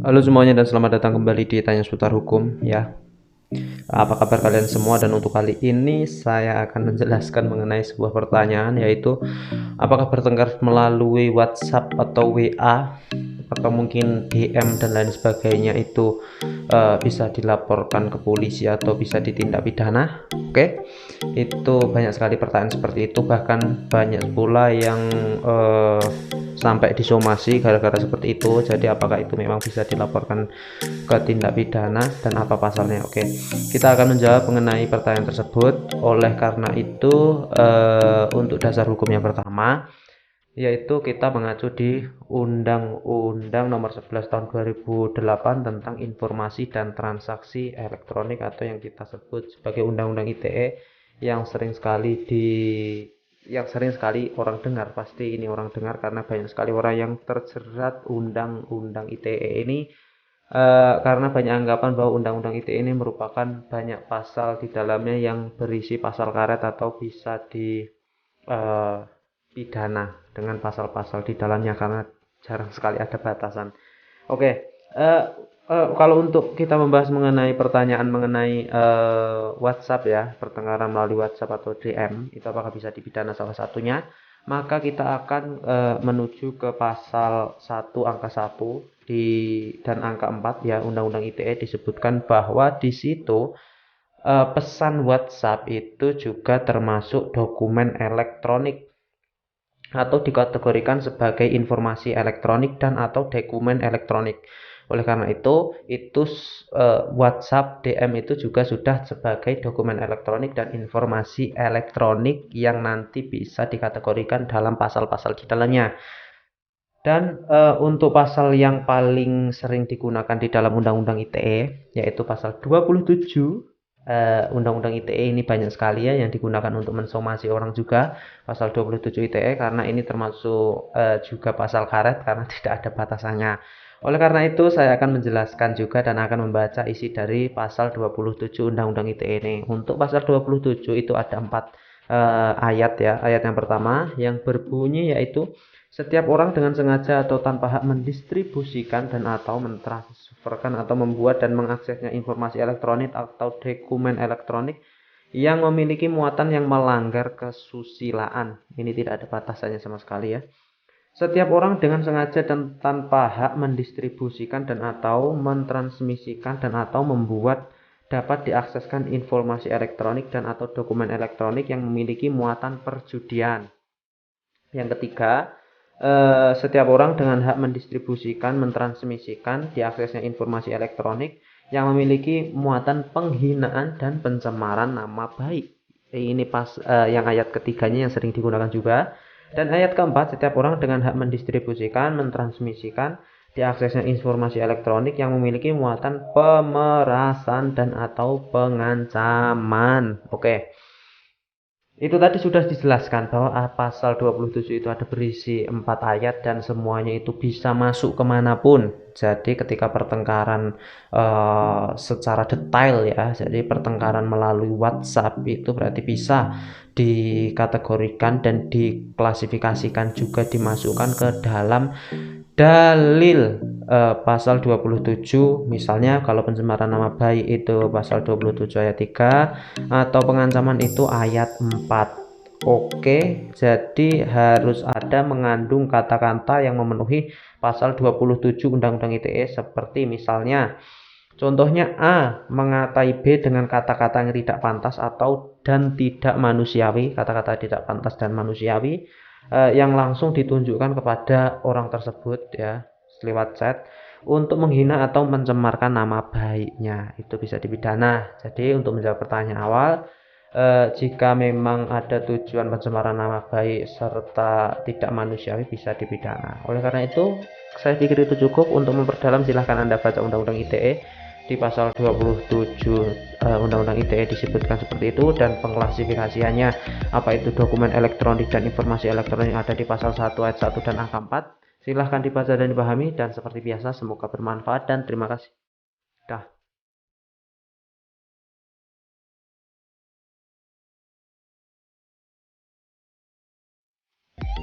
Halo semuanya dan selamat datang kembali di Tanya Seputar Hukum ya. Apa kabar kalian semua? Dan untuk kali ini saya akan menjelaskan mengenai sebuah pertanyaan, yaitu apakah bertengkar melalui WhatsApp atau WA atau mungkin DM dan lain sebagainya itu bisa dilaporkan ke polisi atau bisa ditindak pidana? Oke, itu banyak sekali pertanyaan seperti itu, bahkan banyak pula yang sampai disomasi gara-gara seperti itu. Jadi apakah itu memang bisa dilaporkan ke tindak pidana dan apa pasalnya? Oke, kita akan menjawab mengenai pertanyaan tersebut. Oleh karena itu, untuk dasar hukum yang pertama, yaitu kita mengacu di Undang-Undang Nomor 11 Tahun 2008 tentang Informasi dan Transaksi Elektronik, atau yang kita sebut sebagai Undang-Undang ITE, yang sering sekali orang dengar. Pasti ini orang dengar karena banyak sekali orang yang terjerat Undang-Undang ITE ini, karena banyak anggapan bahwa Undang-Undang ITE ini merupakan banyak pasal di dalamnya yang berisi pasal karet atau bisa dipidana dengan pasal-pasal di dalamnya, karena jarang sekali ada batasan. Oke, kalau untuk kita membahas mengenai pertanyaan mengenai WhatsApp ya, pertengkaran melalui WhatsApp atau DM, itu apakah bisa dipidana salah satunya, maka kita akan menuju ke pasal 1 angka 1 dan angka 4 ya, Undang-Undang ITE disebutkan bahwa di situ pesan WhatsApp itu juga termasuk dokumen elektronik atau dikategorikan sebagai informasi elektronik dan atau dokumen elektronik. Oleh karena itu WhatsApp DM itu juga sudah sebagai dokumen elektronik dan informasi elektronik yang nanti bisa dikategorikan dalam pasal-pasal di dalamnya. Dan untuk pasal yang paling sering digunakan di dalam Undang-Undang ITE, yaitu pasal 27. Undang-Undang ITE ini banyak sekali ya yang digunakan untuk mensomasi orang juga, pasal 27 ITE, karena ini termasuk juga pasal karet karena tidak ada batasannya. Oleh karena itu saya akan menjelaskan juga dan akan membaca isi dari pasal 27 Undang-Undang ITE ini. Untuk pasal 27 itu ada 4 ayat ya. Ayat yang pertama yang berbunyi yaitu setiap orang dengan sengaja atau tanpa hak mendistribusikan dan atau mentransferkan atau membuat dan mengaksesnya informasi elektronik atau dokumen elektronik yang memiliki muatan yang melanggar kesusilaan. Ini tidak ada batasannya sama sekali ya. Setiap orang dengan sengaja dan tanpa hak mendistribusikan dan atau mentransmisikan dan atau membuat dapat diakseskan informasi elektronik dan atau dokumen elektronik yang memiliki muatan perjudian. Yang ketiga, setiap orang dengan hak mendistribusikan, mentransmisikan, diaksesnya informasi elektronik yang memiliki muatan penghinaan dan pencemaran nama baik. Ini yang ayat ketiganya yang sering digunakan juga. Dan ayat keempat, setiap orang dengan hak mendistribusikan, mentransmisikan, diaksesnya informasi elektronik yang memiliki muatan pemerasan dan atau pengancaman. Oke. Itu tadi sudah dijelaskan bahwa pasal 27 itu ada berisi 4 ayat dan semuanya itu bisa masuk kemanapun. Jadi ketika pertengkaran secara detail ya, jadi pertengkaran melalui WhatsApp itu berarti bisa dikategorikan dan diklasifikasikan juga dimasukkan ke dalam dalil pasal 27. Misalnya kalau pencemaran nama baik itu pasal 27 ayat 3, atau pengancaman itu ayat 4. Oke, jadi harus ada mengandung kata-kata yang memenuhi pasal 27 Undang-Undang ITE, seperti misalnya contohnya A mengatai B dengan kata-kata yang tidak pantas atau dan tidak manusiawi, kata-kata tidak pantas dan manusiawi yang langsung ditunjukkan kepada orang tersebut ya lewat chat untuk menghina atau mencemarkan nama baiknya, itu bisa dipidana. Jadi untuk menjawab pertanyaan awal, jika memang ada tujuan pencemaran nama baik serta tidak manusiawi bisa dipidana. Oleh karena itu saya pikir itu cukup. Untuk memperdalam silahkan Anda baca Undang-Undang ITE. Di pasal 27 Undang-Undang ITE disebutkan seperti itu, dan pengklasifikasiannya apa itu dokumen elektronik dan informasi elektronik yang ada di pasal 1 ayat 1 dan angka 4. Silahkan dibaca dan dipahami, dan seperti biasa semoga bermanfaat dan terima kasih. Dah.